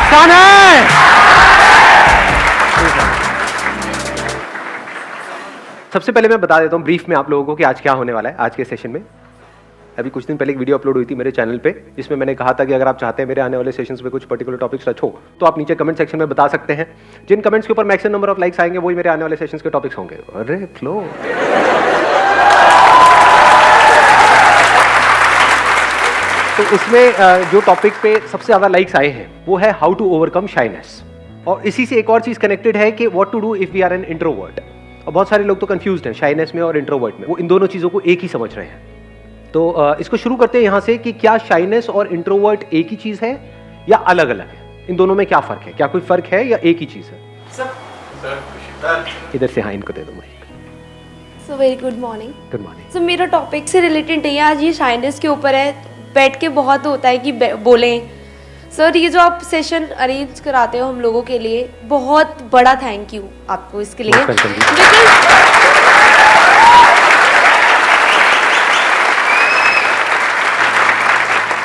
मुस्कान है। सबसे पहले मैं बता देता हूँ ब्रीफ में आप लोगों को कि आज क्या होने वाला है आज के सेशन में। अभी कुछ दिन पहले एक वीडियो अपलोड हुई थी मेरे चैनल पे, जिसमें मैंने कहा था कि अगर आप चाहते हैं मेरे आने वाले सेशंस में कुछ पर्टिकुलर टॉपिक्स टच हो तो आप नीचे कमेंट सेक्शन में बता सकते हैं। जिन कमेंट्स के ऊपर मैक्सिमम नंबर ऑफ लाइक्स आएंगे वही मेरे आने वाले सेशंस के टॉपिक्स होंगे। अरे फ्लो। तो उसमें जो टॉपिक पे सबसे ज्यादा लाइक्स आए हैं वो है हाउ टू ओवरकम शाइनेस, और इसी से एक और चीज कनेक्टेड है कि what to do if we are an introvert. और बहुत सारे लोग तो कंफ्यूज्ड हैं शाइनेस में और इंट्रोवर्ट में, वो इन दोनों चीजों को एक ही समझ रहे हैं। तो इसको शुरू करते हैं यहाँ से कि क्या शाइनेस और इंट्रोवर्ट एक ही चीज है या अलग अलग है, इन दोनों में क्या फर्क है, क्या कोई फर्क है या एक ही चीज है? इधर से हाँ इनको दे दो mike. So very good morning. Good morning. So मेरा टॉपिक से रिलेटेड नहीं है, आज ये शाइनेस के ऊपर है। बैठ के बहुत होता है कि बोलें। सर ये जो आप सेशन अरेंज कराते हो हम लोगों के लिए, बहुत बड़ा थैंक यू आपको इसके लिए।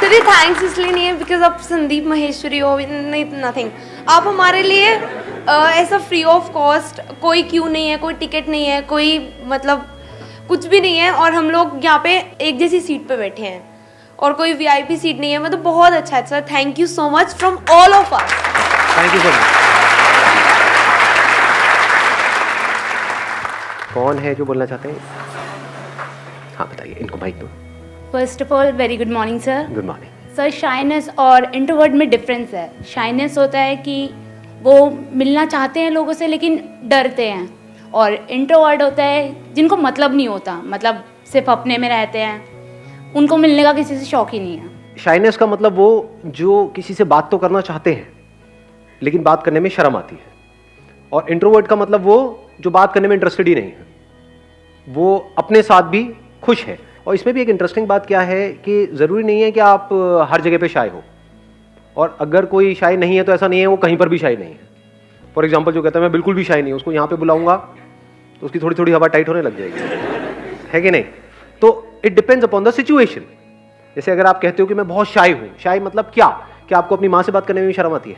सर ये थैंक्स इसलिए नहीं है बिकॉज आप संदीप महेश्वरी हो, नथिंग। आप हमारे लिए ऐसा फ्री ऑफ कॉस्ट, कोई क्यू नहीं है, कोई टिकट नहीं है, कोई मतलब कुछ भी नहीं है, और हम लोग यहाँ पे एक जैसी सीट पे बैठे हैं और कोई वीआईपी सीट नहीं है। मतलब बहुत अच्छा है sir, thank you so much from all of us. Thank you so much. कौन है जो बोलना चाहते हैं? हाँ बताइए, इनको माइक दो। First of all very good morning sir. Good morning. Sir shyness और इंट्रोवर्ट में डिफरेंस है। शाइनेस होता है कि वो मिलना चाहते हैं लोगों से लेकिन डरते हैं, और इंट्रोवर्ट होता है जिनको मतलब नहीं होता, मतलब सिर्फ अपने में रहते हैं, उनको मिलने का किसी से शौक ही नहीं है। शाइनेस का मतलब वो जो किसी से बात तो करना चाहते हैं लेकिन बात करने में शर्म आती है, और इंट्रोवर्ट का मतलब वो जो बात करने में इंटरेस्टेड ही नहीं है, वो अपने साथ भी खुश है। और इसमें भी एक इंटरेस्टिंग बात क्या है कि ज़रूरी नहीं है कि आप हर जगह पे शाय हो, और अगर कोई शाय नहीं है तो ऐसा नहीं है वो कहीं पर भी शाय नहीं है। फॉर एग्जाम्पल जो कहता है मैं बिल्कुल भी शाय नहीं हूँ, उसको यहाँ पे बुलाऊंगा तो उसकी थोड़ी थोड़ी हवा टाइट होने लग जाएगी, है कि नहीं? तो it depends upon the situation. जैसे अगर आप कहते हो कि मैं बहुत शाय हूँ, शाय मतलब क्या कि आपको अपनी माँ से बात करने में भी शर्म आती है,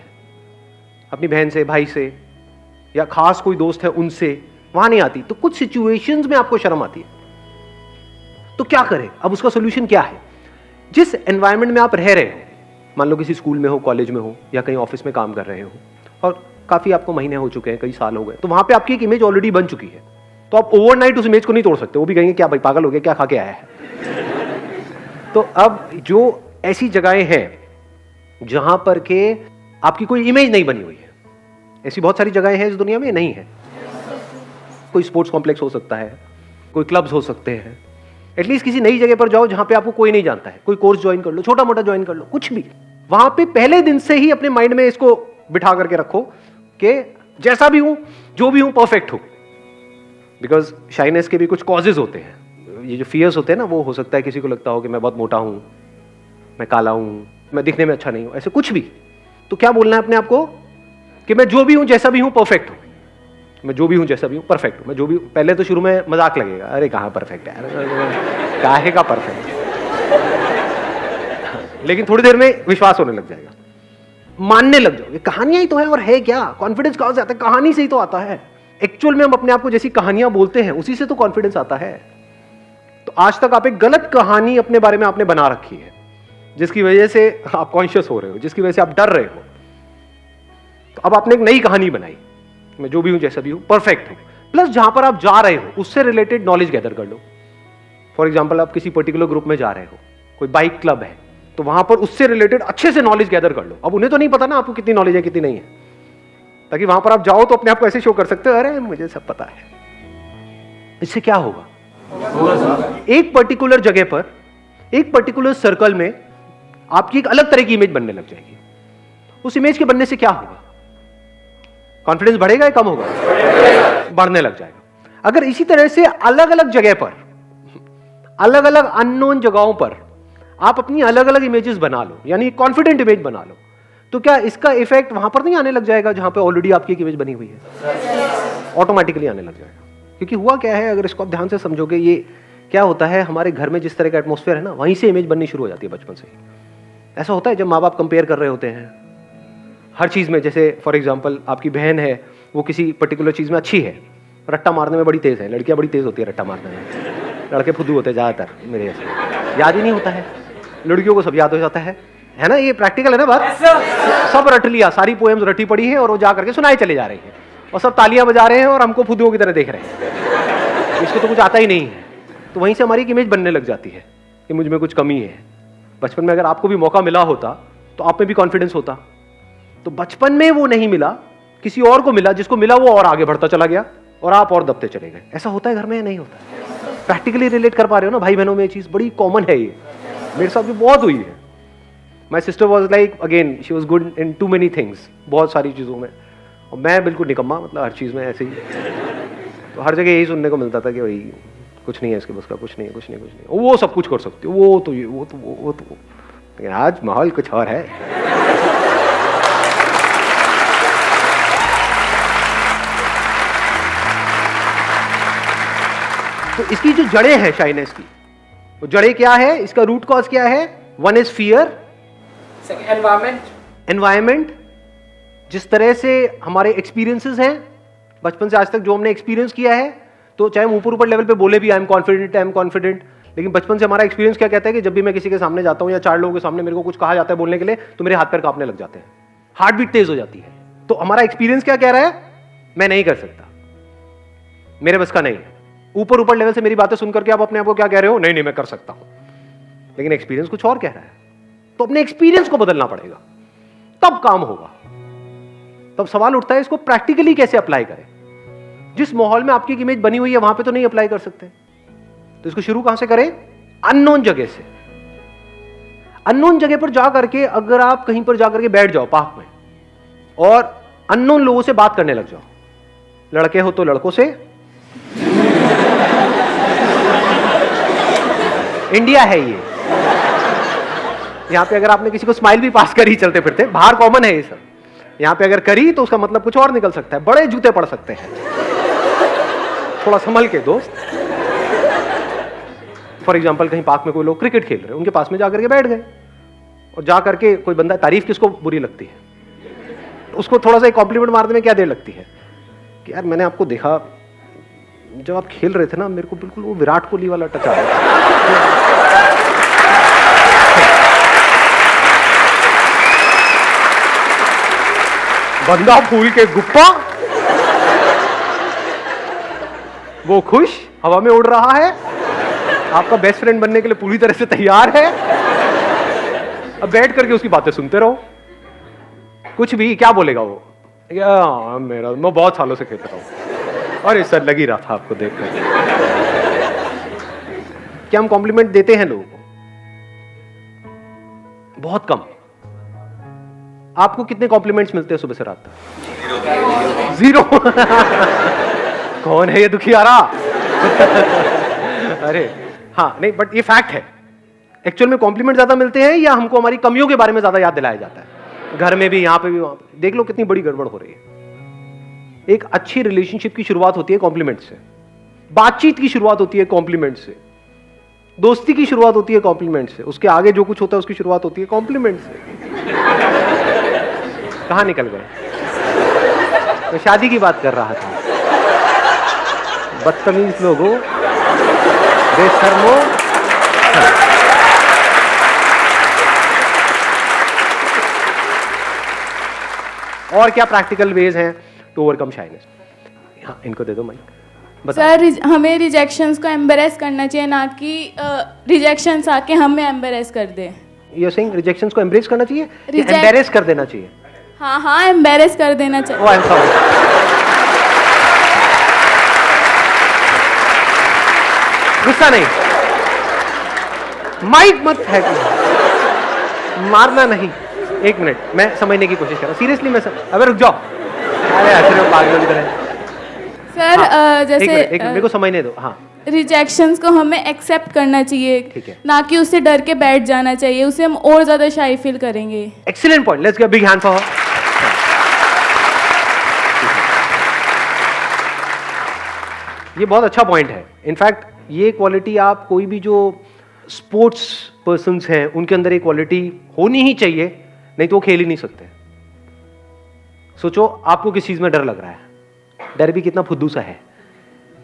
अपनी बहन से, भाई से, या खास कोई दोस्त है उनसे, वहां नहीं आती, तो कुछ सिचुएशंस में आपको शर्म आती है। तो क्या करें? अब उसका सोल्यूशन क्या है? जिस एनवायरनमेंट में आप रह रहे हो, मान लो किसी स्कूल में हो, कॉलेज में हो, या कहीं ऑफिस में काम कर रहे हो, और काफी आपको महीने हो चुके हैं, कई साल हो गए, तो वहां पे आपकी एक इमेज ऑलरेडी बन चुकी है, तो आप ओवरनाइट उस इमेज को नहीं तोड़ सकते। वो भी कहेंगे क्या भाई पागल हो गया, क्या खा के आया है। तो अब जो ऐसी जगहें हैं जहां पर के आपकी कोई इमेज नहीं बनी हुई है, ऐसी बहुत सारी जगहें हैं इस दुनिया में, नहीं है। कोई स्पोर्ट्स कॉम्प्लेक्स हो सकता है, कोई क्लब्स हो सकते हैं, एटलीस्ट किसी नई जगह पर जाओ जहां पे आपको कोई नहीं जानता है, कोई कोर्स ज्वाइन कर लो, छोटा मोटा ज्वाइन कर लो, कुछ भी। वहां पे पहले दिन से ही अपने माइंड में इसको बिठा करके रखो कि जैसा भी हूं, जो भी हूं, परफेक्ट हूं। बिकॉज शाइनेस के भी कुछ कॉजेज होते हैं। ये जो फियर्स होते हैं ना, वो हो सकता है किसी को लगता हो कि मैं बहुत मोटा हूं, मैं काला हूं, मैं दिखने में अच्छा नहीं हूं, ऐसे कुछ भी। तो क्या बोलना है अपने आप को कि मैं जो भी हूं, जैसा भी हूं, परफेक्ट हूं। मैं जो भी हूं, जैसा भी हूं, परफेक्ट हूं। मैं जो भी, पहले तो शुरू में मजाक लगेगा, अरे कहाँ परफेक्ट है, काहे का परफेक्ट, लेकिन थोड़ी देर में विश्वास होने लग जाएगा, मानने लग जाओगे कहानियां ही तो है, और है क्या? कॉन्फिडेंस कहां से आता है? कहानी से ही तो आता है। एक्चुअल में हम अपने आप को जैसी कहानियां बोलते हैं उसी से तो कॉन्फिडेंस आता है। तो आज तक आप एक गलत कहानी अपने बारे में आपने बना रखी है, जिसकी वजह से आप कॉन्शियस हो रहे हो, जिसकी वजह से आप डर रहे हो। तो अब आपने एक नई कहानी बनाई, मैं जो भी हूं, जैसा भी हूं, परफेक्ट हूं। प्लस जहां पर आप जा रहे हो उससे रिलेटेड नॉलेज गैदर कर लो। फॉर एग्जाम्पल आप किसी पर्टिकुलर ग्रुप में जा रहे हो, कोई बाइक क्लब है, तो वहां पर उससे रिलेटेड अच्छे से नॉलेज गैदर कर लो। अब उन्हें तो नहीं पता ना आपको कितनी नॉलेज है कितनी नहीं है, ताकि वहां पर आप जाओ तो अपने आप को ऐसे शो कर सकते हो, अरे मुझे सब पता है। इससे क्या होगा? एक पर्टिकुलर जगह पर, एक पर्टिकुलर सर्कल में आपकी एक अलग तरह की इमेज बनने लग जाएगी। उस इमेज के बनने से क्या होगा? कॉन्फिडेंस बढ़ेगा या कम होगा? बढ़ने लग जाएगा। अगर इसी तरह से अलग अलग जगह पर, अलग अलग अननोन जगहों पर आप अपनी अलग अलग इमेजेस बना लो, यानी कॉन्फिडेंट इमेज बना लो, तो क्या इसका इफेक्ट वहां पर नहीं आने लग जाएगा जहां पे ऑलरेडी आपकी एक इमेज बनी हुई है? ऑटोमेटिकली आने लग जाएगा। क्योंकि हुआ क्या है, अगर इसको आप ध्यान से समझोगे, ये क्या होता है, हमारे घर में जिस तरह का एटमॉस्फेयर है ना, वहीं से इमेज बननी शुरू हो जाती है बचपन से ही। ऐसा होता है जब माँ बाप कंपेयर कर रहे होते हैं, हर चीज़ में, जैसे फॉर एग्जांपल आपकी बहन है, वो किसी पर्टिकुलर चीज़ में अच्छी है, रट्टा मारने में बड़ी तेज़ है, लड़कियां बड़ी तेज़ होती है रट्टा मारने में, लड़के फुद्दू होते हैं ज़्यादातर मेरे जैसे, याद ही नहीं होता है, लड़कियों को सब याद हो जाता है ना, ये प्रैक्टिकल है ना बात। सब रट लिया, सारी पोएम्स रटी पड़ी है और वो जा करके सुनाए चले जा रहे हैं और सब तालियां बजा रहे हैं और हमको फुद्दुओं की तरह देख रहे हैं, इसको तो कुछ आता ही नहीं है। तो वहीं से हमारी एक इमेज बनने लग जाती है कि मुझ में कुछ कमी है। बचपन में अगर आपको भी मौका मिला होता तो आप में भी कॉन्फिडेंस होता, तो बचपन में वो नहीं मिला, किसी और को मिला, जिसको मिला वो और आगे बढ़ता चला गया और आप और दबते चले गए। ऐसा होता है घर में या नहीं होता? प्रैक्टिकली रिलेट कर पा रहे हो ना भाई बहनों में? ये चीज़ बड़ी कॉमन है, ये मेरे साथ भी बहुत हुई है। My sister was like again, she was good in too many things, बहुत सारी चीज़ों में, और मैं बिल्कुल निकम्मा, मतलब हर चीज़ में ऐसे ही। तो हर जगह यही सुनने को मिलता था कि भाई कुछ नहीं है इसके बस का, कुछ नहीं है, कुछ नहीं, कुछ नहीं, वो सब कुछ कर सकती हो, वो तो ये, वो तो वो तो वो। लेकिन आज माहौल कुछ और है। तो इसकी जो जड़ें हैं शाइनेस की, वो जड़ें क्या है, इसका रूट कॉज क्या है? वन इज फियर, एनवायरमेंट, जिस तरह से हमारे एक्सपीरियंसेस हैं बचपन से आज तक जो हमने एक्सपीरियंस किया है, तो चाहे हम ऊपर ऊपर लेवल पे बोले भी आई एम कॉन्फिडेंट, लेकिन बचपन से हमारा एक्सपीरियंस क्या कहता है कि जब भी मैं किसी के सामने जाता हूं या 4 लोगों के सामने मेरे को कुछ कहा जाता है बोलने के लिए, तो मेरे हाथ पैर कांपने लग जाते हैं, हार्ट बीट तेज हो जाती है। तो हमारा एक्सपीरियंस क्या कह रहा है? मैं नहीं कर सकता, मेरे बस का नहीं है। ऊपर ऊपर लेवल से मेरी बातें सुनकर के आप अपने आप को क्या कह रहे हो? नहीं मैं कर सकता हूं, लेकिन एक्सपीरियंस कुछ और कह रहा है। तो अपने एक्सपीरियंस को बदलना पड़ेगा, तब काम होगा। तब सवाल उठता है इसको प्रैक्टिकली कैसे अप्लाई करें। जिस माहौल में आपकी इमेज बनी हुई है वहां पे तो नहीं अप्लाई कर सकते, तो इसको शुरू कहां से करें? अननोन जगह से। अननोन जगह पर जा करके, अगर आप कहीं पर जाकर के बैठ जाओ पार्क में और अननोन लोगों से बात करने लग जाओ, लड़के हो तो लड़कों से, इंडिया है ये, यहां पे अगर आपने किसी को स्माइल भी पास करी चलते फिरते, बाहर कॉमन है ये सब, यहां पे अगर करी तो उसका मतलब कुछ और निकल सकता है, बड़े जूते पड़ सकते हैं। थोड़ा संभल के दोस्त। फॉर एग्जाम्पल कहीं पार्क में कोई लोग क्रिकेट खेल रहे हैं, उनके पास में जाकर के बैठ गए और जाकर के कोई बंदा, तारीफ किसको बुरी लगती है? उसको थोड़ा सा एक कॉम्प्लीमेंट मारने में क्या देर लगती है कि यार मैंने आपको देखा जब आप खेल रहे थे ना, मेरे को बिल्कुल वो विराट कोहली वाला टच आ रहा था। बंदा फूल के गुप्पा, वो खुश हवा में उड़ रहा है, आपका बेस्ट फ्रेंड बनने के लिए पूरी तरह से तैयार है। अब बैठ करके उसकी बातें सुनते रहो, कुछ भी क्या बोलेगा वो? मैं बहुत सालों से खेलता हूं, अरे सर लग ही रहा था आपको देखकर। क्या हम कॉम्प्लीमेंट देते हैं लोगों को? बहुत कम। आपको कितने कॉम्प्लीमेंट्स मिलते हैं सुबह से रात तक? 0। कौन है ये दुखियारा? अरे हाँ, नहीं बट ये फैक्ट है। एक्चुअल में कॉम्प्लीमेंट ज्यादा मिलते हैं या हमको हमारी कमियों के बारे में ज्यादा याद दिलाया जाता है? घर में भी, यहां पे भी, वहां पे। देख लो कितनी बड़ी गड़बड़ हो रही है। एक अच्छी रिलेशनशिप की शुरुआत होती है कॉम्प्लीमेंट से, बातचीत की शुरुआत होती है कॉम्प्लीमेंट से, दोस्ती की शुरुआत होती है कॉम्प्लीमेंट से, उसके आगे जो कुछ होता है उसकी शुरुआत होती है कॉम्प्लीमेंट से। कहां निकल गए? मैं शादी की बात कर रहा था। बदतमीज लोगों, बेशर्मो। और क्या प्रैक्टिकल वेज हैं टू ओवरकम शाइनेस? हाँ, इनको दे दो माइक। सर, हमें रिजेक्शंस को एम्बरेस करना चाहिए, ना कि रिजेक्शंस आके हमें एम्बरेस कर दे। यू आर सेइंग रिजेक्शंस को एम्ब्रेस करना चाहिए, एम्बैरेस कर देना चाहिए? हाँ, एम्बेरेस कर देना चाहिए। आई एम सॉरी, गुस्सा नहीं, माइक मत है, मारना नहीं। 1 मिनट, मैं समझने की कोशिश कर रहा हूँ सीरियसली। अबे रुक जाओ, अरे ऐसे पागलों की तरह। सर जैसे एक मिनट, मेरे को समझने दो। हाँ, रिजेक्शंस को हमें एक्सेप्ट करना चाहिए, ठीक है, ना कि उससे डर के बैठ जाना चाहिए, उससे हम और ज्यादा शाई फील करेंगे। Excellent point, let's give a big hand for her. ये बहुत अच्छा पॉइंट है। इनफैक्ट ये क्वालिटी आप कोई भी जो स्पोर्ट्स पर्सन्स हैं उनके अंदर ये क्वालिटी होनी ही चाहिए, नहीं तो वो खेल ही नहीं सकते। सोचो आपको किस चीज में डर लग रहा है, डर भी कितना फुद्दू सा है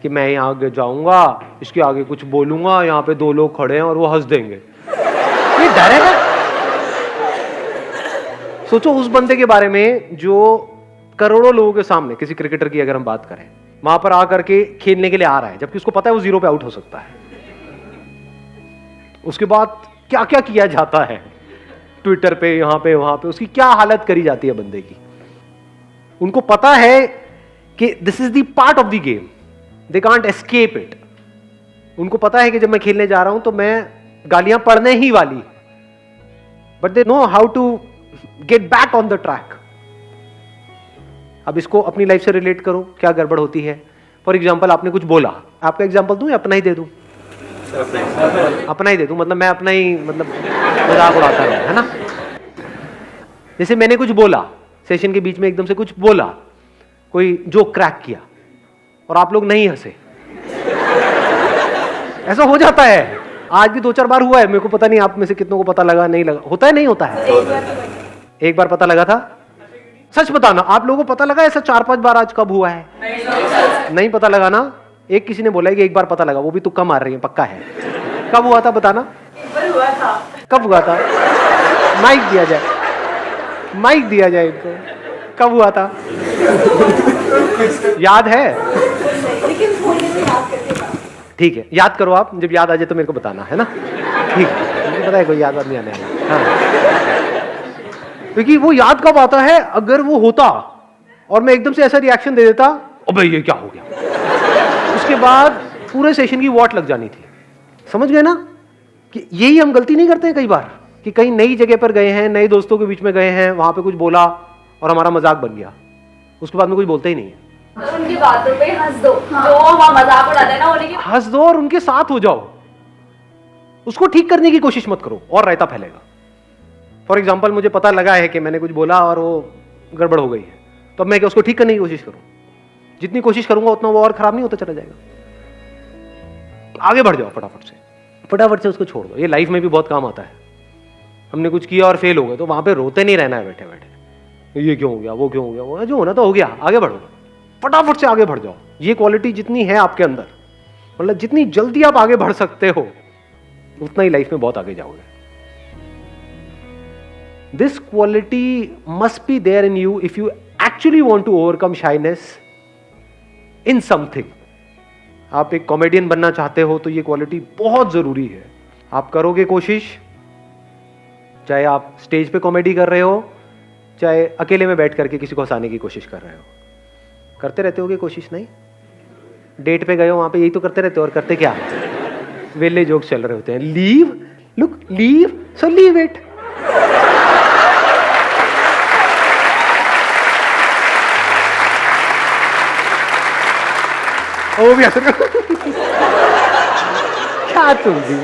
कि मैं यहाँ आगे जाऊंगा, इसके आगे कुछ बोलूंगा, यहाँ पे 2 लोग खड़े हैं और वो हंस देंगे, ये डर है। सोचो उस बंदे के बारे में जो करोड़ों लोगों के सामने, किसी क्रिकेटर की अगर हम बात करें, वहां पर आकर के खेलने के लिए आ रहा है, जबकि उसको पता है वो 0 पे आउट हो सकता है। उसके बाद क्या क्या किया जाता है ट्विटर पे, यहां पे वहां पे, उसकी क्या हालत करी जाती है बंदे की। उनको पता है कि this is the part of the game, they can't escape it. उनको पता है कि जब मैं खेलने जा रहा हूं तो मैं गालियां पड़ने ही वाली, but they know how to get back on the track. अब इसको अपनी लाइफ से रिलेट करो, क्या गड़बड़ होती है। फॉर एग्जाम्पल आपने कुछ बोला, आपका एग्जाम्पल दूं या अपना ही दे दूं? अपना ही दे दूं, मतलब मैं अपना ही मतलब मजाक उड़ाता रहूं, है ना। जैसे मैंने कुछ बोला सेशन के बीच में, एकदम से कुछ बोला, कोई जोक क्रैक किया और आप लोग नहीं हंसे, ऐसा हो जाता है। आज भी 2-4 बार हुआ है, मेरे को पता नहीं आप में से कितनों को पता लगा नहीं लगा, होता है नहीं होता है? एक बार पता लगा था, सच बताना, आप लोगों को पता लगा ऐसा 4-5 बार आज कब हुआ है? नहीं पता लगा ना। एक किसी ने बोला कि एक बार पता लगा, वो भी तुक्का मार रही है, पक्का है। कब हुआ था बताना? कब हुआ था? माइक दिया जाए, माइक दिया जाए इनको, कब हुआ था? याद है? ठीक है, याद करो आप, जब याद आ जाए तो मेरे को बताना, है ना। ठीक है, मुझे पता है कोई याद नहीं आने वाला। हाँ, क्योंकि वो याद कब आता है, अगर वो होता और मैं एकदम से ऐसा रिएक्शन दे देता, अबे ये क्या हो गया, उसके बाद पूरे सेशन की वॉट लग जानी थी। समझ गए ना कि यही हम गलती नहीं करते हैं कई बार, कि कहीं नई जगह पर गए हैं, नए दोस्तों के बीच में गए हैं, वहां पे कुछ बोला और हमारा मजाक बन गया, उसके बाद में कुछ बोलते ही नहीं है। उनकी बातों पे हंस दो, जो हम मजाक उड़ाते हैं ना, उन्हीं की हंस दो और उनके साथ हो जाओ, उसको ठीक करने की कोशिश मत करो और रायता फैलेगा। फॉर एग्जाम्पल मुझे पता लगा है कि मैंने कुछ बोला और वो गड़बड़ हो गई है, तो अब मैं क्या उसको ठीक करने की कोशिश करूं? जितनी कोशिश करूंगा उतना वो और खराब नहीं होता चला जाएगा। आगे बढ़ जाओ, फटाफट से उसको छोड़ दो। ये लाइफ में भी बहुत काम आता है। हमने कुछ किया और फेल हो गए तो वहां पे रोते नहीं रहना है बैठे बैठे, ये क्यों हो गया, वो क्यों हो गया, वो जो होना तो हो गया, आगे बढ़ो, फटाफट से आगे बढ़ जाओ। ये क्वालिटी जितनी है आपके अंदर, मतलब जितनी जल्दी आप आगे बढ़ सकते हो, उतना ही लाइफ में बहुत आगे जाओगे। This quality must be there in you if you actually want to overcome shyness in something. आप एक कॉमेडियन बनना चाहते हो तो ये क्वालिटी बहुत जरूरी है। आप करोगे कोशिश, चाहे आप स्टेज पे कॉमेडी कर रहे हो, चाहे अकेले में बैठ करके किसी को हंसाने की कोशिश कर रहे हो, करते रहते होगे कोशिश। नहीं, डेट पे गए हो, वहां पे यही तो करते रहते हो, और करते क्या, वेले जोक चल रहे होते हैं, leave, look, leave, so leave it. वो भी असर क्या तुम भी।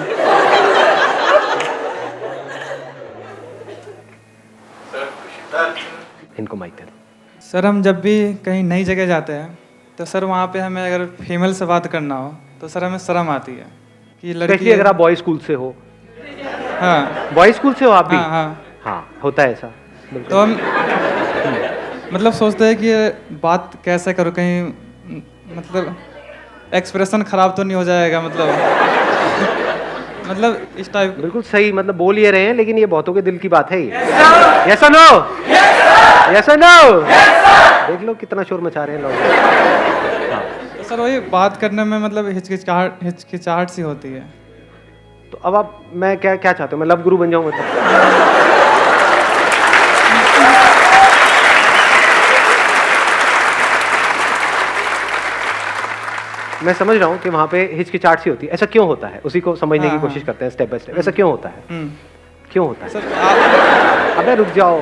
इनको माइक दे दो। सर हम जब भी कहीं नई जगह जाते हैं तो सर वहाँ पे हमें अगर फीमेल से बात करना हो तो सर हमें शर्म आती है कि लड़की। अगर आप बॉय स्कूल से हो, हाँ बॉय स्कूल से हो आप भी, हाँ, होता है ऐसा। तो हम मतलब सोचते हैं कि ये बात कैसे करो, कहीं मतलब एक्सप्रेशन खराब तो नहीं हो जाएगा, मतलब इस टाइप। बिल्कुल सही, मतलब बोल ये रहे हैं, लेकिन ये बहुतों के दिल की बात है। यस और नो, यस और नो। देख लो कितना शोर मचा रहे हैं लोग। तो सर वही बात करने में मतलब हिचकिचाहट सी होती है। तो अब आप, मैं क्या क्या चाहते हो, मैं लव गुरु बन जाऊं मतलब? मैं समझ रहा हूँ कि वहाँ पे हिचकिचाहट सी होती है, ऐसा क्यों होता है, उसी को समझने की कोशिश करते हैं स्टेप बाय स्टेप। ऐसा क्यों होता है, क्यों होता है? सर अबे रुक जाओ,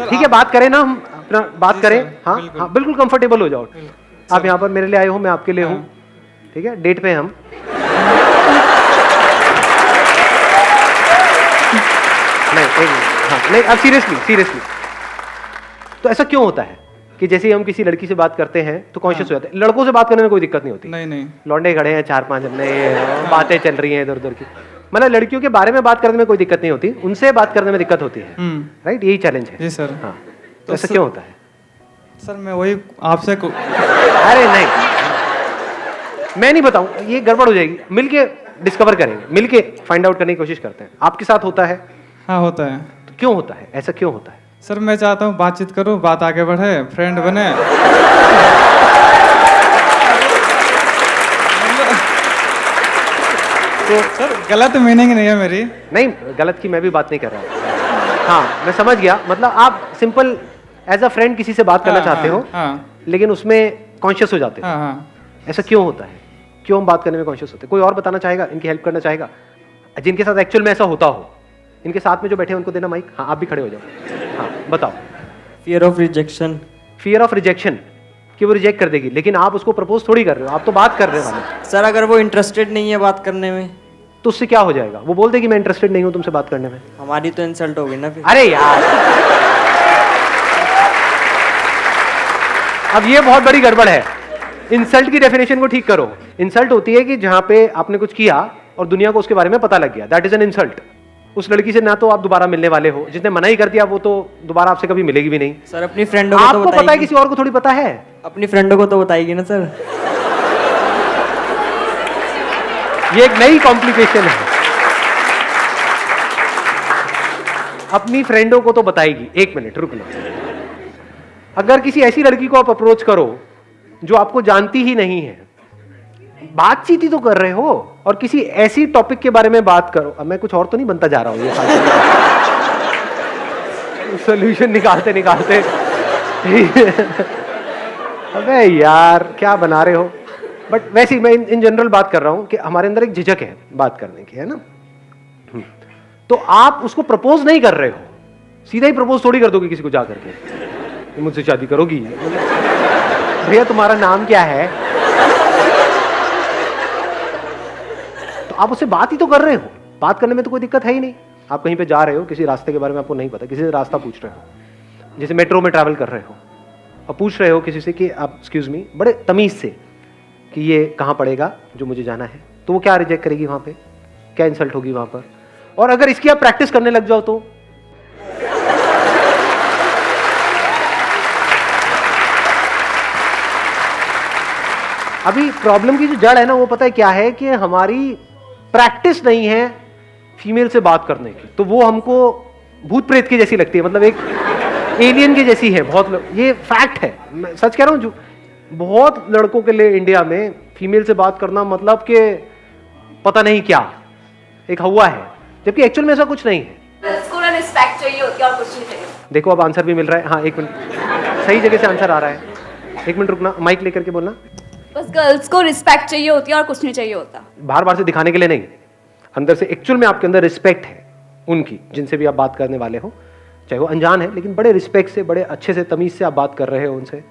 ठीक है, बात करें ना, हम अपना बात करें। हाँ हाँ, बिल्कुल कंफर्टेबल हो जाओ। आप यहाँ पर मेरे लिए आए हो, मैं आपके लिए हूँ, ठीक है, डेट पे हम। नहीं, हाँ, नहीं, अब सीरियसली तो ऐसा क्यों होता है कि जैसे ही हम किसी लड़की से बात करते हैं तो कॉन्शियस हो जाते हैं? लड़कों से बात करने में कोई दिक्कत नहीं होती। नहीं, लौंडे खड़े हैं 4-5 अपने, बातें चल रही हैं इधर उधर की, मतलब लड़कियों के बारे में बात करने में कोई दिक्कत नहीं होती, उनसे बात करने में दिक्कत होती है, राइट? यही चैलेंज है। जी सर। हाँ, तो ऐसा क्यों होता है? सर मैं वही आपसे अरे नहीं, मैं नहीं बताऊं, ये गड़बड़ हो जाएगी। मिलके डिस्कवर करेंगे, मिलके फाइंड आउट करने की कोशिश करते हैं। आपके साथ होता है? हाँ होता है। तो क्यों होता है, ऐसा क्यों होता है? सर मैं चाहता हूँ बातचीत करूँ, बात आगे बढ़े, फ्रेंड बने। तो सर गलत मीनिंग नहीं है मेरी। नहीं, गलत की मैं भी बात नहीं कर रहा हूँ। हाँ, मैं समझ गया। मतलब आप सिंपल एज अ फ्रेंड किसी से बात करना चाहते हो, लेकिन उसमें कॉन्शियस हो जाते हो। हाँ। ऐसा क्यों होता है? क्यों हम बात करने में कॉन्शियस होते हैं? कोई और बताना चाहेगा, इनकी हेल्प करना चाहेगा, जिनके साथ एक्चुअल में ऐसा होता हो? इनके साथ में जो बैठे हैं उनको देना माइक। हाँ, आप भी खड़े हो जाओ। हाँ, बताओ। Fear of rejection. Fear of rejection, कि वो रिजेक्ट कर देगी, लेकिन आप उसको प्रपोज थोड़ी कर रहे हो, आप तो बात कर रहे हो। सर अगर वो इंटरेस्टेड नहीं है बात करने में, तो उससे क्या हो जाएगा? वो बोल देगी मैं इंटरेस्टेड नहीं हूं तुमसे बात करने में। हमारी तो इंसल्ट होगी ना फिर। अरे यार, अब ये बहुत बड़ी गड़बड़ है। इंसल्ट की डेफिनेशन को ठीक करो। इंसल्ट होती है कि जहां पे आपने कुछ किया और दुनिया को उसके बारे में पता लग गया, दैट इज एन इंसल्ट। उस लड़की से ना तो आप दोबारा मिलने वाले हो, जिसने मना ही कर दिया वो तो दोबारा आपसे कभी मिलेगी भी नहीं। सर अपनी फ्रेंडों को तो आपको पता है, बताएगी। किसी और को थोड़ी पता है। अपनी फ्रेंडों को तो बताएगी ना सर। ये एक नई कॉम्प्लिकेशन है। अपनी फ्रेंडों को तो बताएगी। एक मिनट रुकना। अगर किसी ऐसी लड़की को आप अप्रोच करो जो आपको जानती ही नहीं है, बातचीत ही तो कर रहे हो, और किसी ऐसी टॉपिक के बारे में बात करो। अब मैं कुछ और तो नहीं बनता जा रहा हूं ये सोल्यूशन निकालते निकालते। अबे यार क्या बना रहे हो। बट वैसे ही मैं इन जनरल बात कर रहा हूं कि हमारे अंदर एक झिझक है बात करने की, है ना। तो आप उसको प्रपोज नहीं कर रहे हो, सीधा ही प्रपोज थोड़ी कर दोगे किसी को जा करके, मुझसे शादी करोगी? भैया तुम्हारा नाम क्या है? तो आप उससे बात ही तो कर रहे हो। बात करने में तो कोई दिक्कत है ही नहीं। आप कहीं पे जा रहे हो, किसी रास्ते के बारे में आपको नहीं पता, किसी से रास्ता पूछ रहे हो, जैसे मेट्रो में ट्रैवल कर रहे हो और पूछ रहे हो किसी से कि आप एक्सक्यूज मी, बड़े तमीज से, कि ये कहाँ पड़ेगा जो मुझे जाना है। तो वो क्या रिजेक्ट करेगी वहां पे, क्या इंसल्ट होगी वहां पर? और अगर इसकी आप प्रैक्टिस करने लग जाओ तो अभी प्रॉब्लम की जो जड़ है ना, वो पता है क्या है, कि हमारी प्रैक्टिस नहीं है फीमेल से बात करने की। तो वो हमको भूत प्रेत की जैसी लगती है, मतलब एक एलियन की जैसी है। बहुत ये फैक्ट है, मैं सच कह रहा हूं। जो बहुत लड़कों के लिए इंडिया में फीमेल से बात करना मतलब कि पता नहीं क्या, एक हवा है, जबकि एक्चुअल में ऐसा कुछ नहीं है। गर्ल्स को ना रिस्पेक्ट चाहिए होती है और कुछ नहीं चाहिए। देखो अब आंसर भी मिल रहा है। हाँ, एक मिनट, सही जगह से आंसर आ रहा है। एक मिनट रुकना, माइक लेकर के बोलना। बस गर्ल्स को रिस्पेक्ट चाहिए होती है और कुछ नहीं चाहिए होता। बार बार से दिखाने के लिए नहीं, अंदर से एक्चुअल में आपके अंदर रिस्पेक्ट है उनकी, जिनसे भी आप बात करने वाले हो, चाहे वो अनजान है, लेकिन बड़े रिस्पेक्ट से, बड़े अच्छे से, तमीज से आप बात कर रहे हो उनसे।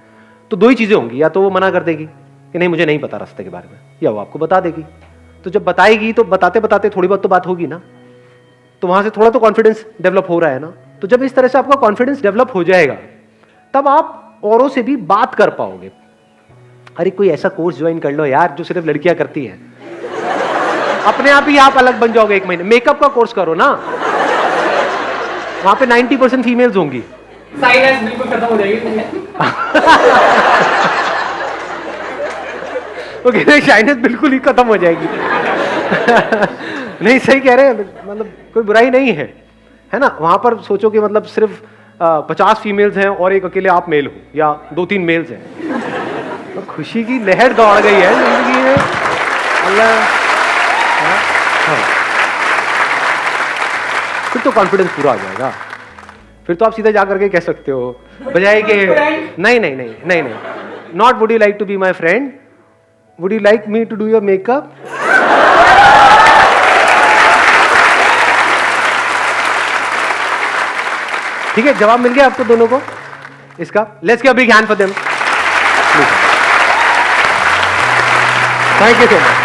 तो दो ही चीजें होंगी, या तो वो मना कर देगी कि नहीं मुझे नहीं पता रास्ते के बारे में, या वो आपको बता देगी। तो जब बताएगी तो बताते बताते थोड़ी बहुत तो बात होगी ना, तो वहां से थोड़ा तो कॉन्फिडेंस डेवलप हो रहा है ना। तो जब इस तरह से आपका कॉन्फिडेंस डेवलप हो जाएगा, तब आप औरों से भी बात कर पाओगे। अरे कोई ऐसा कोर्स ज्वाइन कर लो यार जो सिर्फ लड़कियां करती हैं, अपने आप ही आप अलग बन जाओगे। 1 महीने मेकअप का कोर्स करो ना, वहां पे 90% फीमेल्स होंगी। साइलेंस बिल्कुल खत्म हो जाएगी। ओके, शाइनेस बिल्कुल ही खत्म हो जाएगी। नहीं, सही कह रहे हैं, मतलब कोई बुराई नहीं है, है ना। वहां पर सोचो कि मतलब सिर्फ 50 फीमेल्स हैं और एक अकेले आप मेल हो, या 2-3 मेल्स हैं, तो खुशी की लहर दौड़ गई है जिंदगी में। अल्लाह, फिर तो कॉन्फिडेंस पूरा आ जाएगा। फिर तो आप सीधा जा करके कह सकते हो, बजाय कि नहीं नहीं नहीं नहीं नहीं, not would you like to be my friend, would you like me to do your makeup. ठीक है, जवाब मिल गया आपको दोनों को इसका। Let's give a big hand for them. Thank you so much.